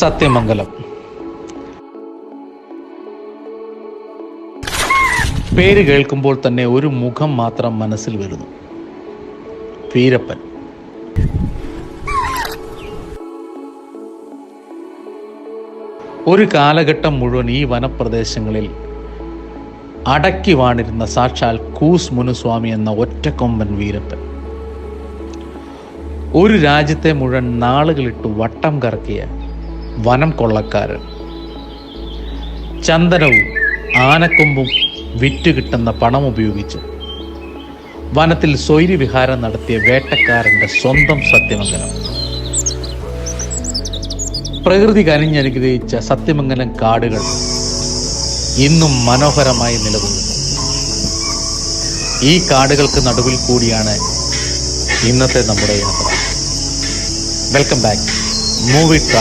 സത്യമംഗലം. പേര് കേൾക്കുമ്പോൾ തന്നെ ഒരു മുഖം മാത്രം മനസ്സിൽ വരുന്നു: വീരപ്പൻ. ഒരു കാലഘട്ടം മുഴുവൻ ഈ വനപ്രദേശങ്ങളിൽ അടക്കി വാണിരുന്ന സാക്ഷാൽ കൂസ് മുനുസ്വാമി എന്ന ഒറ്റക്കൊമ്പൻ വീരപ്പൻ. ഒരു രാജ്യത്തെ മുഴുവൻ നാളുകളിട്ടു വട്ടം കറക്കിയ വനം കൊള്ളക്കാരൻ. ചന്ദനവും ആനക്കൊമ്പും വിറ്റുകിട്ടുന്ന പണം ഉപയോഗിച്ച് വനത്തിൽ സ്വൈരി വിഹാരം നടത്തിയ വേട്ടക്കാരൻ്റെ സ്വന്തം സത്യമംഗലം. പ്രകൃതി കനിഞ്ഞനുഗ്രഹിച്ച സത്യമംഗലം കാടുകൾ ഇന്നും മനോഹരമായി നിലകൊള്ളുന്നു. ഈ കാടുകൾക്ക് നടുവിൽ കൂടിയാണ് ഇന്നത്തെ നമ്മുടെ യാത്ര. Welcome back movie